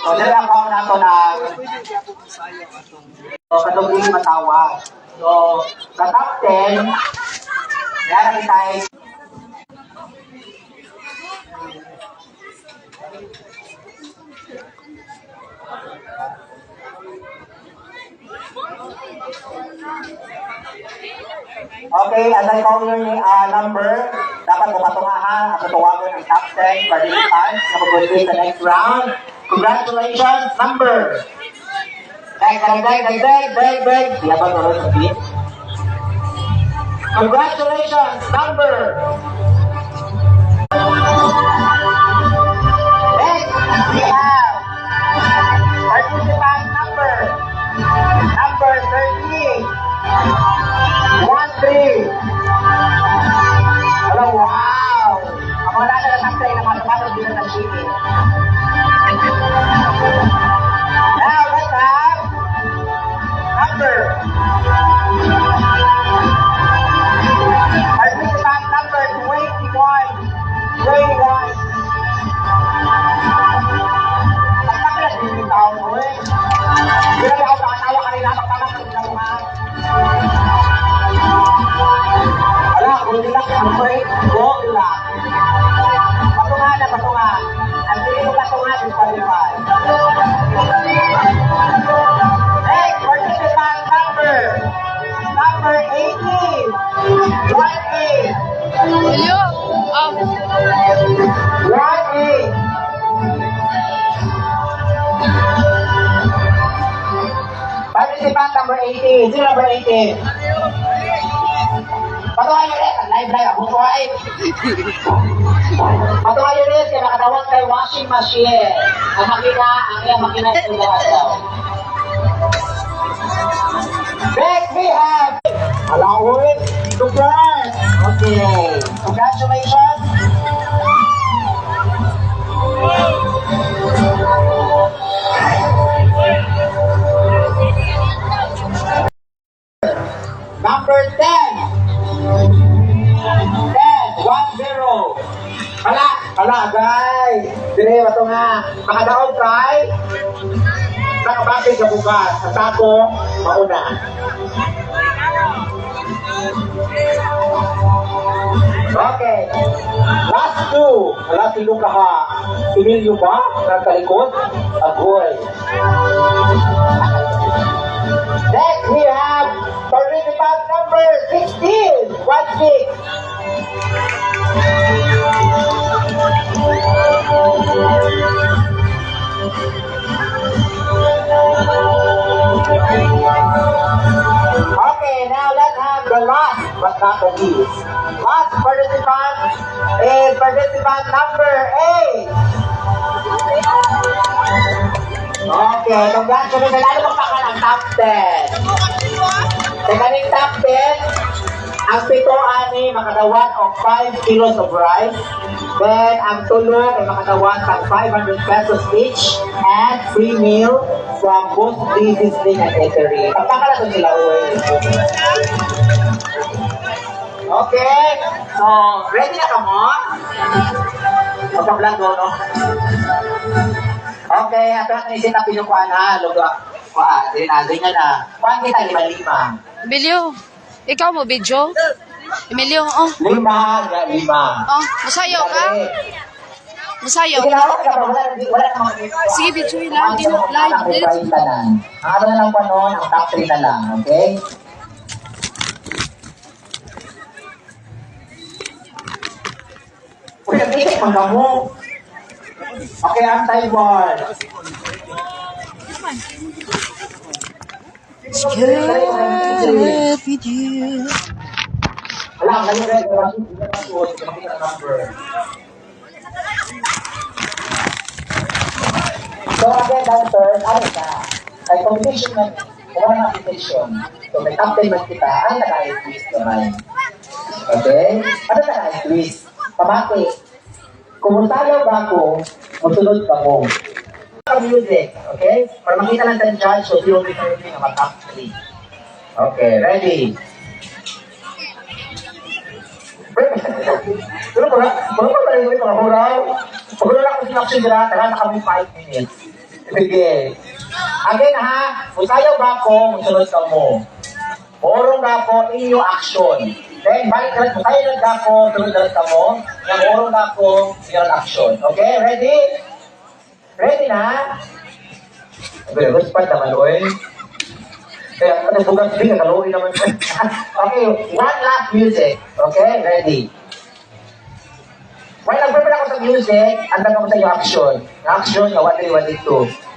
So, dali ako na ito na katong matawag. So, sa top 10, meron tayo okay, as I call your number, dapat bukatungahan at tutuwagan ang top 10 participants na mag-proceed sa next round. Congratulations, number! Beg. Di ba naroon sa beat? Congratulations, number! Next, we have participant number 13. 1-3. Hello, wow! Ako na lang ang tayo na matapos dito sa city. Now, let's have number. Participant number 21. Pagkakalas din yung tao mo eh. Hindi na ako nakatawa kanina pagkakas ng ginamuhan. Ala, good luck, Humphrey. Good luck. Patungan. Ang pili mo patungan, disqualify. Next, participant number 18. 1-8. Hello? 1-8. Participant number 18. Sino number 18? Patuwa nyo rin. Live. Ako tuway. Patuwa nyo rin. Kaya nakatawag kay washing machine. Ang makina ito lahat daw. Next, we have Alawin Super. Okay. Congratulations. Number 10. 10. Hala, guys. Dire, ito nga. Makadaog, try. Nakabati sa bukas. Ang tato, mauna. Okay. Last two. Hala, sino ka ha? Emilio ba? Nagkalikod? Agoy. Next, we have participant number 16. 1-6. Okay, now let's have the last but not the least. Last participant is participant number 8. Okay, congratulations. Lalo magpakan ang top 10. Sa kaning top 10, ang pito ani makadawat og 5 kilos of rice. Then, ang tulo ay makadawat ng 500 pesos each and free meal from both Seasoning and Eatery. Pagkakala sila uwi. Okay, so ready na ka mo? Magpa-vlog no? Okay, ato na isin na pinukuan ha. Lugo, dinagay na. Kuhan kita 5-5. Emilio, ikaw mo video? Emilio, 5. masayaw ka? Masayaw. Sige, video lang. Di na live. Ano na lang pa noon, ang top 3 na lang, okay? Uy, nag-isip mga mo. Okay, ang Taiwan. Scared with you. Wala, ngayon rin. Makita number. So again, dancers, ano ka? Kay competition man, kung ano competition. So may top 10 man kita, ano naka-twist naman? Okay? Ano naka-twist? Pamati. Kung tayo ba ako, magsunod ka mo. Music, okay? Para makita lang tayo judge, so zero to 30 na mag-top 3. Okay, ready? Pero kung ba rin mga huraw? Pag wala lang kung sinaksin nila, tagal na kami 5 minutes. Sige. Again ha, musayaw ba ko, musunod ka mo. Orong ba ko, inyo action. Then, balik ka, musayaw ba ko, sunod ka mo. Yung orong ba ko, inyo action. Okay, ready? Ready na? Okay, respect naman, oy. Kaya, ano bugang sige, kaluhin naman. Okay, one lap music. Okay, ready? While nag-prepare ako sa music, andan ako sa iyo action. Action, na 1, 3, 1, 2.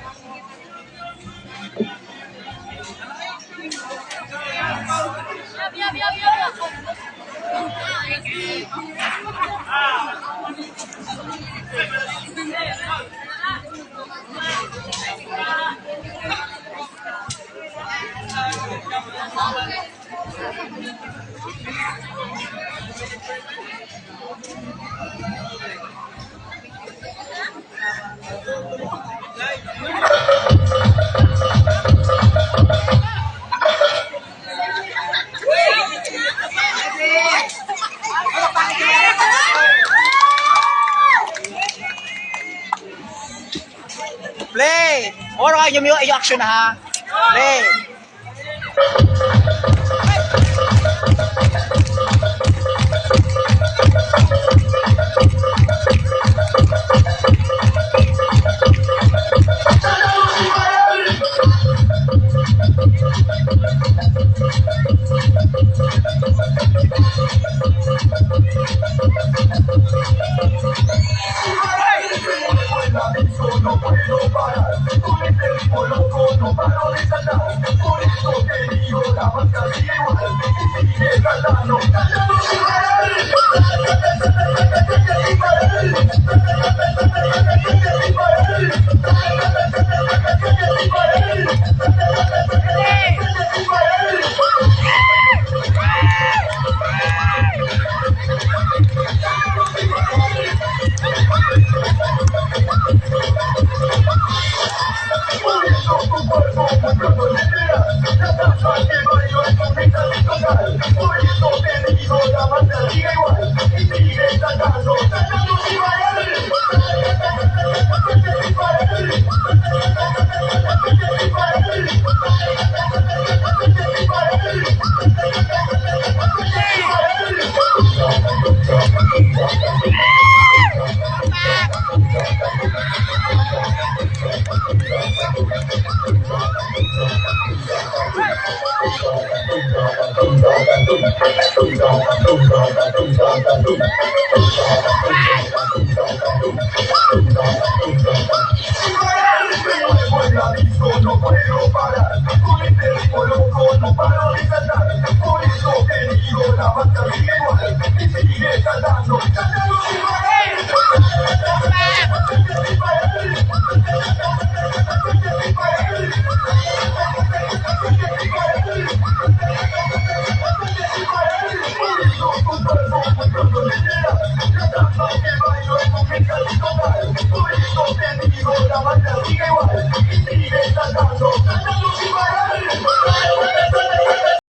Play! Oro kayo yung action na ha. Play! No puedo parar, con este ritmo loco no paro de cantar, por eso te digo, la banda sigue igual, y seguiré cantando, cantando sin parar.